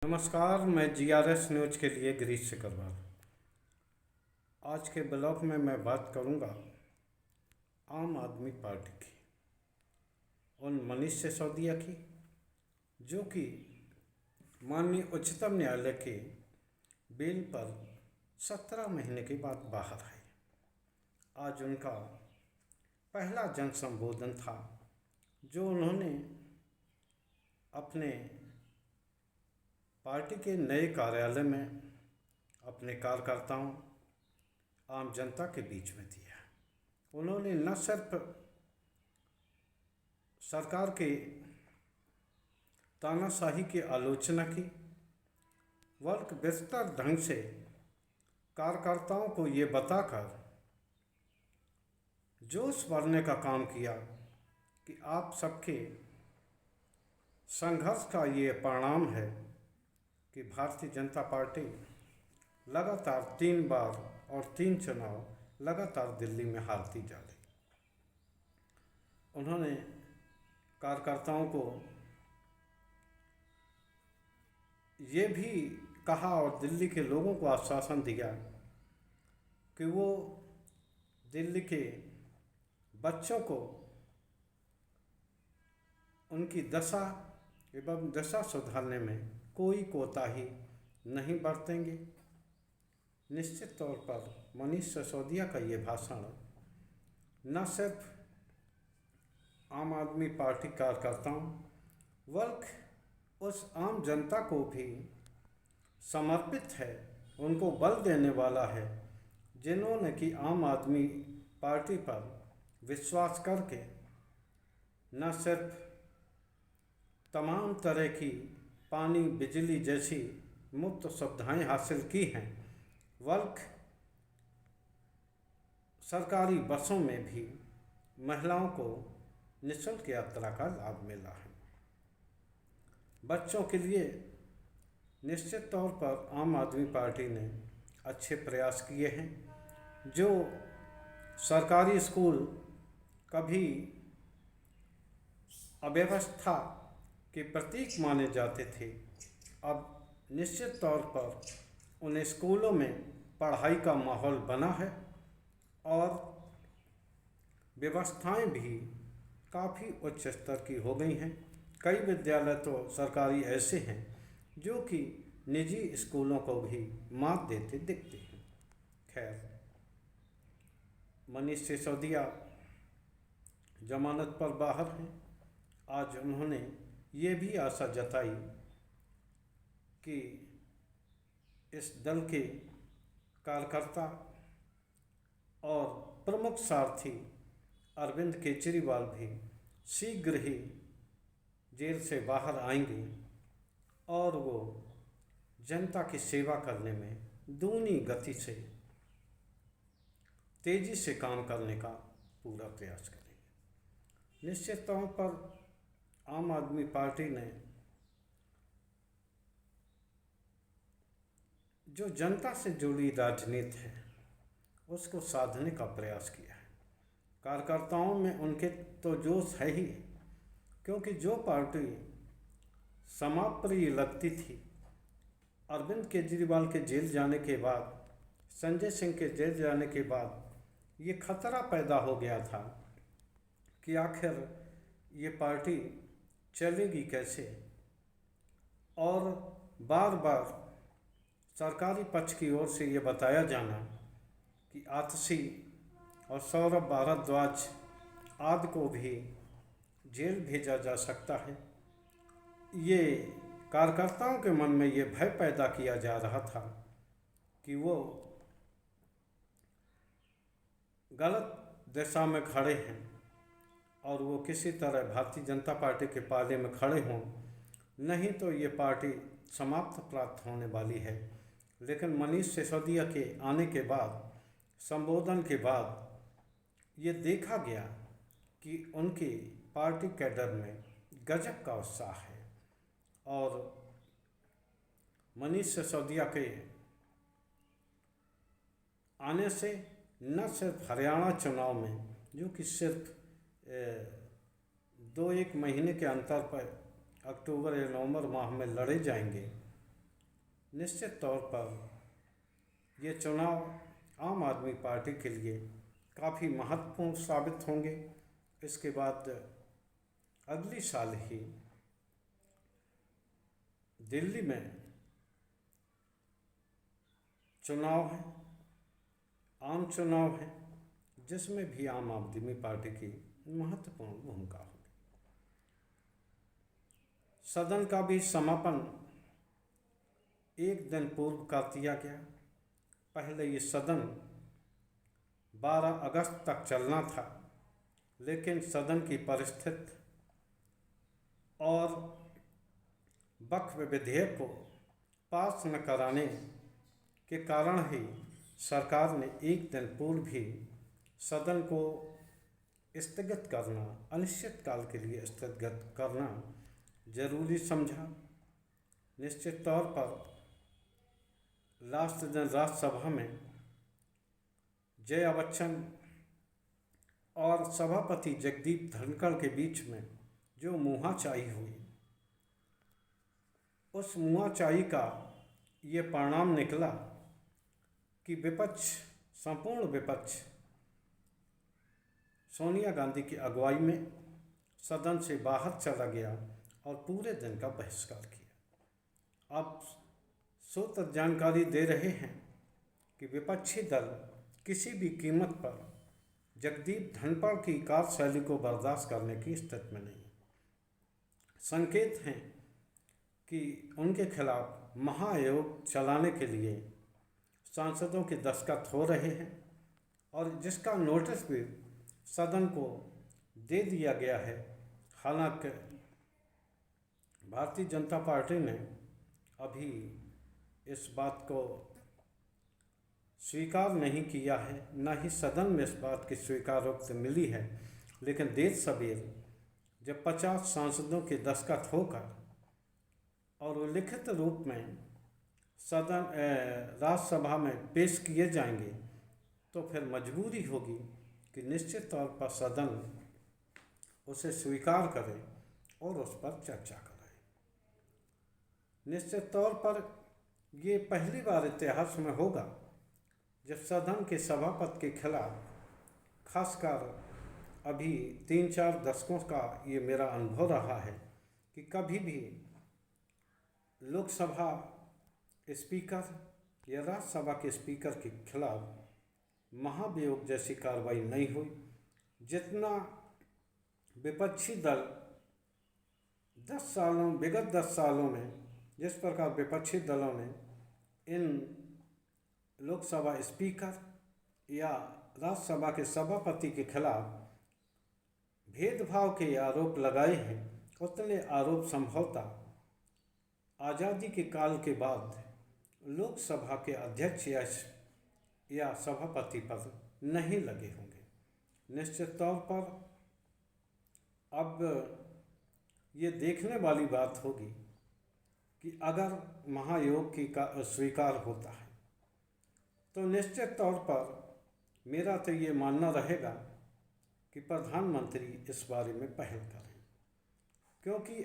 नमस्कार, मैं GRS news के लिए गिरीश सिकरवार। आज के ब्लॉग में मैं बात करूंगा आम आदमी पार्टी की, उन मनीष सिसोदिया की जो कि माननीय उच्चतम न्यायालय के बेल पर 17 महीने के बाद बाहर आए। आज उनका पहला जन संबोधन था जो उन्होंने अपने पार्टी के नए कार्यालय में अपने कार्यकर्ताओं, आम जनता के बीच में दिया। उन्होंने न सिर्फ सरकार के तानाशाही की आलोचना की, बल्कि विस्तार ढंग से कार्यकर्ताओं को ये बताकर जोश भरने का काम किया कि आप सबके संघर्ष का ये परिणाम है कि भारतीय जनता पार्टी लगातार 3 बार और 3 चुनाव लगातार दिल्ली में हारती जा रही। उन्होंने कार्यकर्ताओं को ये भी कहा और दिल्ली के लोगों को आश्वासन दिया कि वो दिल्ली के बच्चों को उनकी दशा एवं दशा सुधारने में कोई कोताही नहीं बरतेंगे। निश्चित तौर पर मनीष सिसोदिया का ये भाषण न सिर्फ आम आदमी पार्टी कार्यकर्ताओं बल्कि उस आम जनता को भी समर्पित है, उनको बल देने वाला है जिन्होंने कि आम आदमी पार्टी पर विश्वास करके न सिर्फ तमाम तरह की पानी बिजली जैसी मुफ्त सुविधाएं हासिल की हैं, बल्कि सरकारी बसों में भी महिलाओं को निःशुल्क यात्रा का लाभ मिला है। बच्चों के लिए निश्चित तौर पर आम आदमी पार्टी ने अच्छे प्रयास किए हैं। जो सरकारी स्कूल कभी अव्यवस्था के प्रतीक माने जाते थे, अब निश्चित तौर पर उन स्कूलों में पढ़ाई का माहौल बना है और व्यवस्थाएं भी काफ़ी उच्च स्तर की हो गई हैं। कई विद्यालय तो सरकारी ऐसे हैं जो कि निजी स्कूलों को भी मात देते दिखते हैं। खैर, मनीष सिसोदिया जमानत पर बाहर हैं। आज उन्होंने ये भी आशा जताई कि इस दल के कार्यकर्ता और प्रमुख सारथी अरविंद केजरीवाल भी शीघ्र ही जेल से बाहर आएंगे और वो जनता की सेवा करने में दूनी गति से तेजी से काम करने का पूरा प्रयास करेंगे। निश्चित तौर पर आम आदमी पार्टी ने जो जनता से जुड़ी राजनीति है उसको साधने का प्रयास किया है। कार्यकर्ताओं में उनके तो जोश है ही, क्योंकि जो पार्टी समाप्रिय लगती थी, अरविंद केजरीवाल के जेल जाने के बाद, संजय सिंह के जेल जाने के बाद ये खतरा पैदा हो गया था कि आखिर ये पार्टी चलेगी कैसे। और बार बार सरकारी पक्ष की ओर से ये बताया जाना कि आतिशी और सौरभ भारद्वाज आदि को भी जेल भेजा जा सकता है, ये कार्यकर्ताओं के मन में ये भय पैदा किया जा रहा था कि वो गलत दिशा में खड़े हैं और वो किसी तरह भारतीय जनता पार्टी के पाले में खड़े हों, नहीं तो ये पार्टी समाप्त प्राप्त होने वाली है। लेकिन मनीष सिसोदिया के आने के बाद, संबोधन के बाद ये देखा गया कि उनकी पार्टी कैडर में गजब का उत्साह है और मनीष सिसोदिया के आने से न सिर्फ हरियाणा चुनाव में, जो कि सिर्फ 2-1 महीने के अंतर पर अक्टूबर या नवंबर माह में लड़े जाएंगे, निश्चित तौर पर ये चुनाव आम आदमी पार्टी के लिए काफ़ी महत्वपूर्ण साबित होंगे। इसके बाद अगली साल ही दिल्ली में चुनाव है, आम चुनाव है, जिसमें भी आम आदमी पार्टी की महत्वपूर्ण भूमिका होगी। सदन का भी समापन एक दिन पूर्व कर दिया गया। पहले ये सदन 12 अगस्त तक चलना था, लेकिन सदन की परिस्थिति और वक्फ विधेयक को पास न कराने के कारण ही सरकार ने एक दिन पूर्व भी सदन को स्थगित करना, अनिश्चितकाल के लिए स्थगित करना जरूरी समझा। निश्चित तौर पर लास्ट दिन राज्यसभा में जया बच्चन और सभापति जगदीप धनखड़ के बीच में जो मुहाचाई हुई, उस मुहाचाई का ये परिणाम निकला कि विपक्ष, संपूर्ण विपक्ष सोनिया गांधी की अगुवाई में सदन से बाहर चला गया और पूरे दिन का बहिष्कार किया। अब सूत्र जानकारी दे रहे हैं कि विपक्षी दल किसी भी कीमत पर जगदीप धनखड़ की कार्यशैली को बर्दाश्त करने की स्थिति में नहीं। संकेत हैं कि उनके खिलाफ महाआयोग चलाने के लिए सांसदों के दस्तखत हो रहे हैं और जिसका नोटिस भी सदन को दे दिया गया है। हालांकि भारतीय जनता पार्टी ने अभी इस बात को स्वीकार नहीं किया है, न ही सदन में इस बात की स्वीकारोक्ति मिली है। लेकिन देर सवेर जब 50 सांसदों के दस्तखत होकर और वो लिखित रूप में सदन राज्यसभा में पेश किए जाएंगे, तो फिर मजबूरी होगी कि निश्चित तौर पर सदन उसे स्वीकार करे और उस पर चर्चा करे। निश्चित तौर पर ये पहली बार इतिहास में होगा जब सदन के सभापति के खिलाफ, खासकर अभी 3-4 दशकों का ये मेरा अनुभव रहा है कि कभी भी लोकसभा स्पीकर या राज्यसभा के स्पीकर के खिलाफ महाभियोग जैसी कार्रवाई नहीं हुई। जितना विपक्षी दल विगत 10 सालों में जिस प्रकार विपक्षी दलों ने इन लोकसभा स्पीकर या राज्यसभा के सभापति के खिलाफ भेदभाव के आरोप लगाए हैं, उतने आरोप संभवतः आज़ादी के काल के बाद लोकसभा के अध्यक्ष या सभापति पर नहीं लगे होंगे। निश्चित तौर पर अब ये देखने वाली बात होगी कि अगर महायोग की का स्वीकार होता है तो निश्चित तौर पर मेरा तो ये मानना रहेगा कि प्रधानमंत्री इस बारे में पहल करें, क्योंकि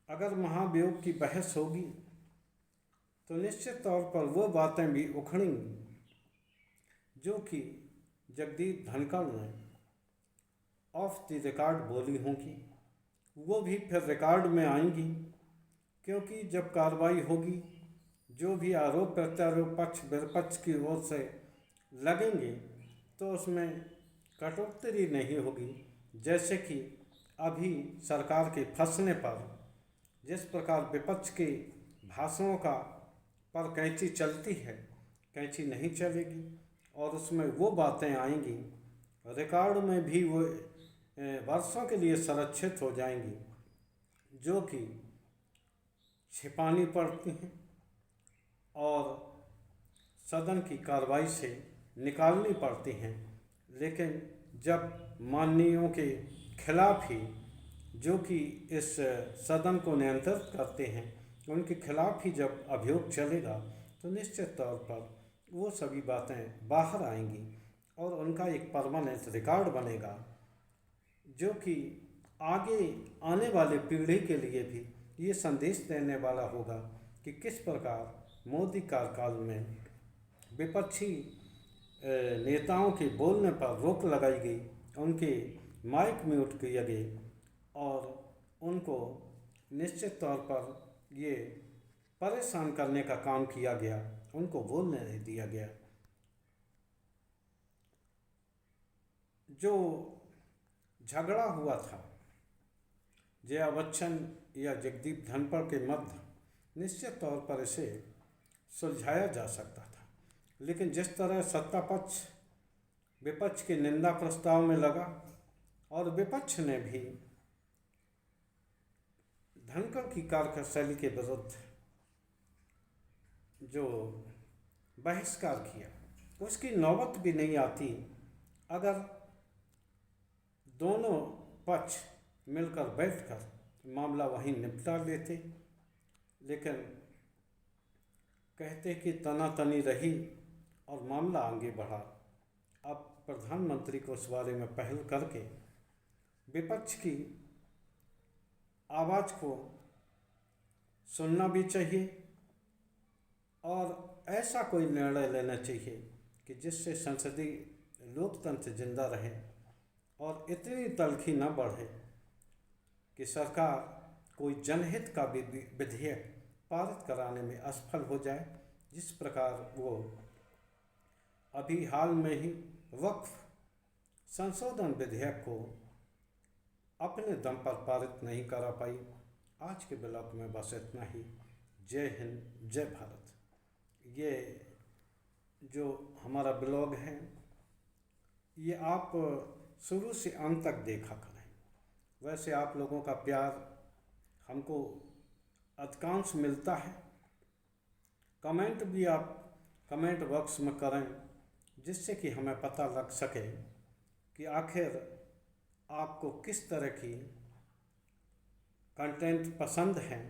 अगर महाभियोग की बहस होगी तो निश्चित तौर पर वो बातें भी उखड़ेंगी जो कि जगदीप धनखड़ ने ऑफ द रिकॉर्ड बोली होंगी, वो भी फिर रिकॉर्ड में आएंगी। क्योंकि जब कार्रवाई होगी, जो भी आरोप प्रत्यारोप पक्ष विपक्ष की ओर से लगेंगे तो उसमें कटौती नहीं होगी। जैसे कि अभी सरकार के फंसने पर जिस प्रकार विपक्ष के भाषणों का पर कैंची चलती है, कैंची नहीं चलेगी और उसमें वो बातें आएंगी, रिकॉर्ड में भी वो वर्षों के लिए संरक्षित हो जाएंगी जो कि छिपानी पड़ती हैं और सदन की कार्रवाई से निकालनी पड़ती हैं। लेकिन जब माननीयों के खिलाफ ही, जो कि इस सदन को नियंत्रित करते हैं, उनके खिलाफ ही जब अभियोग चलेगा तो निश्चित तौर पर वो सभी बातें बाहर आएंगी और उनका एक परमानेंट रिकॉर्ड बनेगा जो कि आगे आने वाले पीढ़ी के लिए भी ये संदेश देने वाला होगा कि किस प्रकार मोदी कार्यकाल में विपक्षी नेताओं के बोलने पर रोक लगाई गई, उनके माइक म्यूट किए गए और उनको निश्चित तौर पर ये परेशान करने का काम किया गया, उनको बोलने नहीं दिया गया। जो झगड़ा हुआ था जया बच्चन या जगदीप धनखड़ के मध्य, निश्चित तौर पर इसे सुलझाया जा सकता था, लेकिन जिस तरह सत्ता पक्ष विपक्ष के निंदा प्रस्ताव में लगा और विपक्ष ने भी धनखड़ की कार्यशैली के विरुद्ध जो बहिष्कार किया, उसकी नौबत भी नहीं आती अगर दोनों पक्ष मिलकर बैठकर मामला वहीं निपटा लेते। लेकिन कहते कि तनातनी रही और मामला आगे बढ़ा। अब प्रधानमंत्री को इस बारे में पहल करके विपक्ष की आवाज़ को सुनना भी चाहिए और ऐसा कोई निर्णय लेना चाहिए कि जिससे संसदीय लोकतंत्र जिंदा रहे और इतनी तलखी न बढ़े कि सरकार कोई जनहित का विधेयक पारित कराने में असफल हो जाए, जिस प्रकार वो अभी हाल में ही वक्फ संशोधन विधेयक को अपने दम पर पारित नहीं करा पाई। आज के ब्लॉग में बस इतना ही। जय हिंद, जय भारत। ये जो हमारा ब्लॉग है ये आप शुरू से अंत तक देखा करें। वैसे आप लोगों का प्यार हमको अधिकांश मिलता है। कमेंट भी आप कमेंट बॉक्स में करें, जिससे कि हमें पता लग सके कि आखिर आपको किस तरह की कंटेंट पसंद है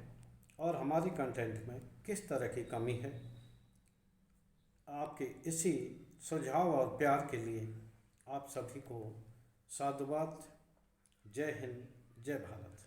और हमारी कंटेंट में किस तरह की कमी है। आपके इसी सुझाव और प्यार के लिए आप सभी को साधुवाद। जय हिंद, जय भारत।